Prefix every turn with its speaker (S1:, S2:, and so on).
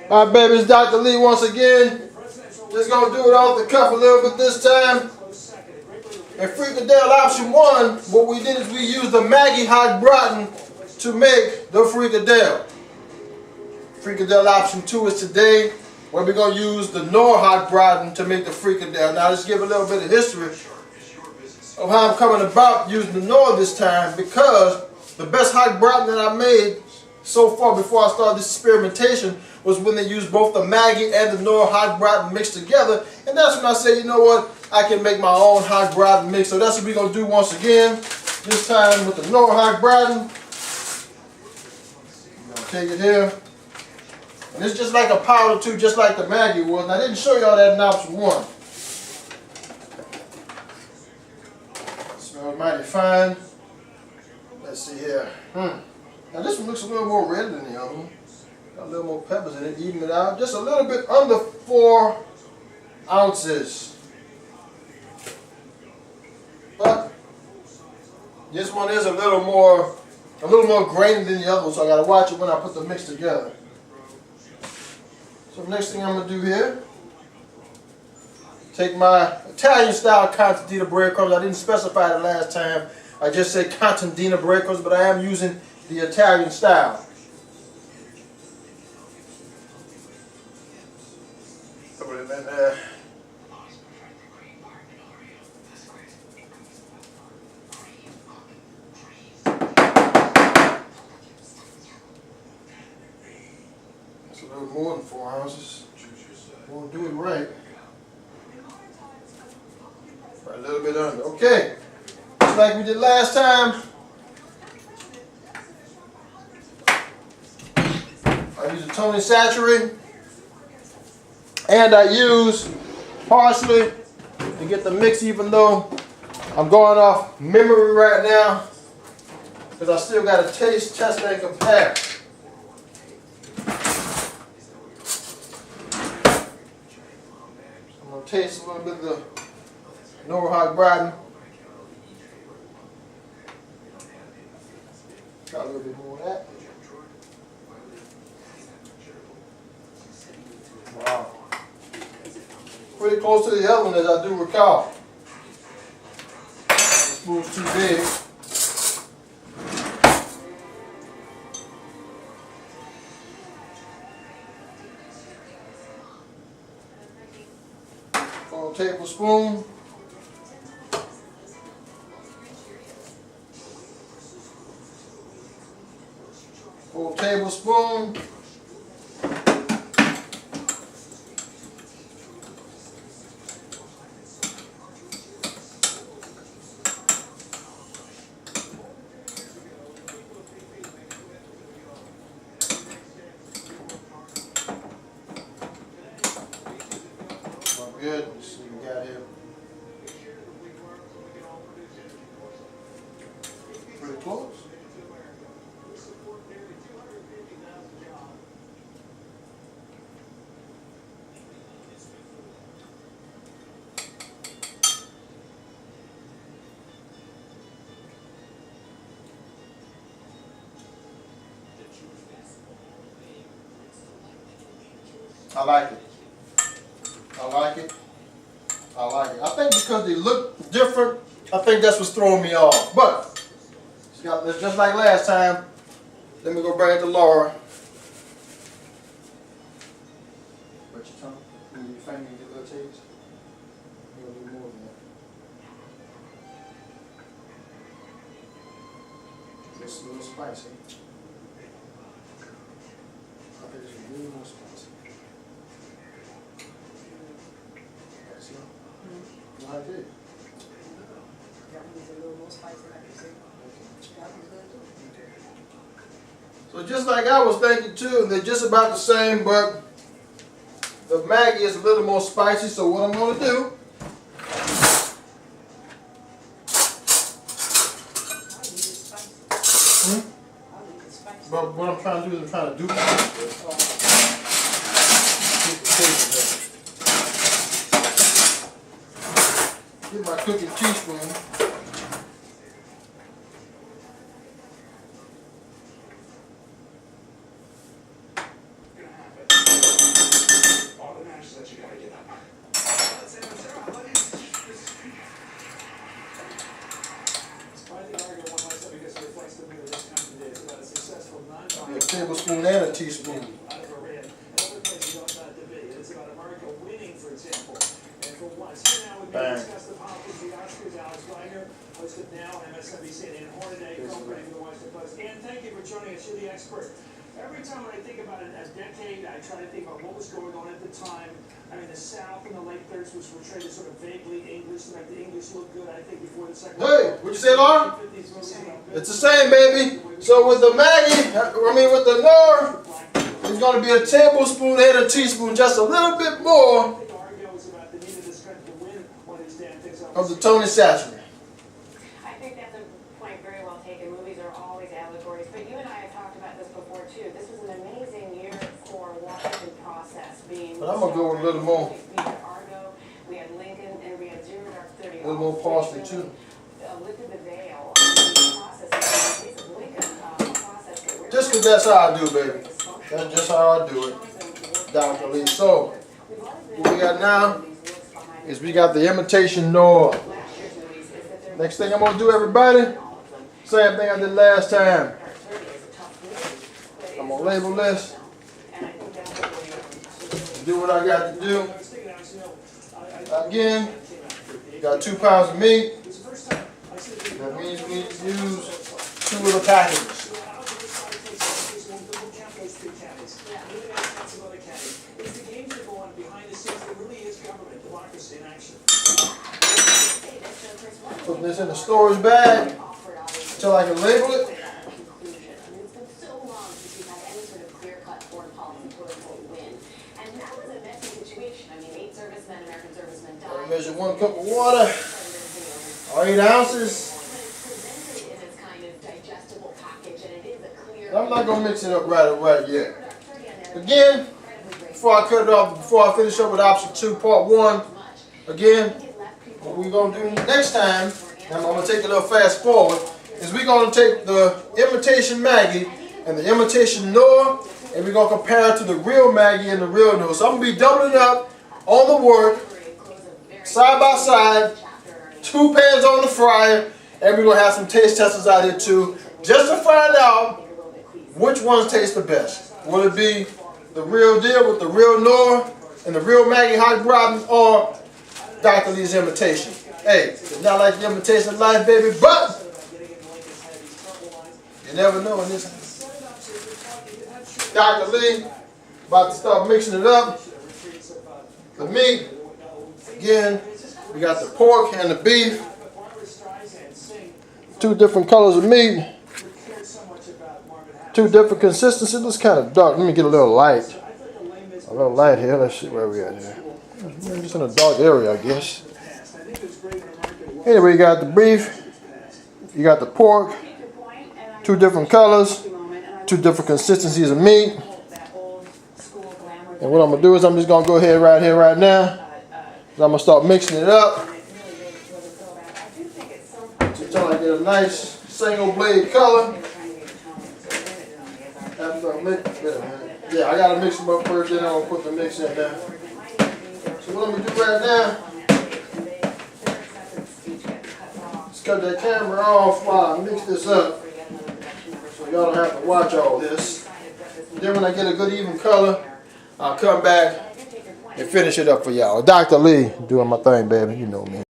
S1: Alright, baby, it's Dr. Lee once again. Just gonna do it off the cuff a little bit this time. In Frekedel option 1, what we did is we used the Maggi hot bratan to make the Frekedel. Frekedel option 2 is today, where we're gonna use the Knorr hot bratan to make the Frekedel. Now let's give a little bit of history of how I'm coming about using the Knorr this time, because the best hot bratan that I made so far before I started this experimentation was when they used both the Maggi and the Knorr hot bratan mixed together, and that's when I said, you know what, I can make my own hot bratan mix. So that's what we're gonna do once again. This time with the Knorr hot bratan. I'm gonna take it here, and it's just like a powder too, just like the Maggi was. And I didn't show y'all that in option 1. Smells mighty fine. Let's see here. Now this one looks a little more red than the other one. Got a little more peppers in it, even it out. Just a little bit under 4 ounces. But this one is a little more grainy than the other one, so I gotta watch it when I put the mix together. So next thing I'm gonna do here, take my Italian style contadina breadcrumbs. I didn't specify the last time. I just said contadina breadcrumbs, but I am using the Italian style. Put it in there. That's a little more than 4 ounces. We'll do it right. Right, a little bit under. Okay. Just like we did last time. I use a Tony Satchery, and I use parsley to get the mix, even though I'm going off memory right now, because I still got to taste, test, and compare. I'm going to taste a little bit of the Knorr hot bratan. Got a little bit more of that. Wow. Pretty close to the other one, as I do recall. The spoon's too big. Full tablespoon. Full tablespoon. Good. Let's see what we got here. Pretty close. I like it. I like it. I like it. I think because they look different, I think that's what's throwing me off. But it's just like last time. Let me go bring it to Laura. Wet your tongue. Move your finger and get a little taste. You're gonna do more than that. It's a little spicy. I think it's a little more spicy. I did.
S2: That one's a little more spicy, like you said. That one's good too.
S1: So just like I was thinking too, they're just about the same, but the Maggi is a little more spicy. So what I'm going to do, but what I'm trying to do is I'm trying to duplicate it. Get my cooking teaspoon. school. Bang.
S3: Thank you for joining us. You're the expert. Every time when I think about a decade, I try to think about what was going on at the time. I mean, the South in the late 30s was portrayed as sort of vaguely English, to make the English look good, I think, before the Second World War.
S1: Hey, what you say, Laura? It's the same, baby. So with the Maggie, with the Nor, it's going to be a tablespoon and a teaspoon, just a little bit more of the Tony Satchel.
S2: I think that's a point very well taken. Movies are always allegories, but you and I have talked about this before too. This was an amazing year for Washington process being.
S1: But I'm gonna go with a little more.
S2: We had Argo, we had Lincoln, and we had 0 Dark 30.
S1: A little more parsley too.
S2: Lifted the veil on the process. In the case of Lincoln, process that we're
S1: Just because that's how I do, baby. That's just how I do it, Dr. Lee. So, what we got now is we got the imitation Nor. Next thing I'm going to do, everybody, same thing I did last time. I'm going to label this, do what I got to do. Again, got 2 pounds of meat. That means we need to use 2 of the packages. Put this in the storage bag until I can label it.
S2: It's been so long since we've had any sort of clear-cut foreign policy quote-unquote win. And that was a messy situation. I mean, 8 servicemen, American servicemen died.
S1: I measure 1 cup of water, or 8 ounces.
S2: Presented in its kind of digestible package, and it is a clear.
S1: I'm not gonna mix it up right yet. Again, before I cut it off, before I finish up with option 2, part 1. Again, what we're going to do next time, and I'm going to take a little fast forward, is we're going to take the imitation Maggie and the imitation Nor, and we're going to compare it to the real Maggie and the real Nor. So I'm going to be doubling up on the work, side by side, 2 pans on the fryer, and we're going to have some taste testers out here too, just to find out which ones taste the best. Will it be the real deal with the real Nor and the real Maggie hot broth, or Dr. Lee's imitation? Hey, it's not like the imitation of life, baby, but you never know in this. Dr. Lee, about to start mixing it up. The meat, again, we got the pork and the beef. 2 different colors of meat. 2 different consistencies. It's kind of dark. Let me get a little light. A little light here. Let's see where we at here. We're just in a dark area, I guess. Anyway, you got the beef, you got the pork, 2 different colors, 2 different consistencies of meat. And what I'm going to do is I'm just going to go ahead right here, right now. I'm going to start mixing it up until I get a nice single blade color. After I mix, yeah, I got to mix them up first, then I'm going to put the mix in there. So what I'm going to do right now, just cut that camera off while I mix this up, so y'all don't have to watch all this. And then when I get a good even color, I'll come back and finish it up for y'all. Dr. Lee doing my thing, baby, you know me.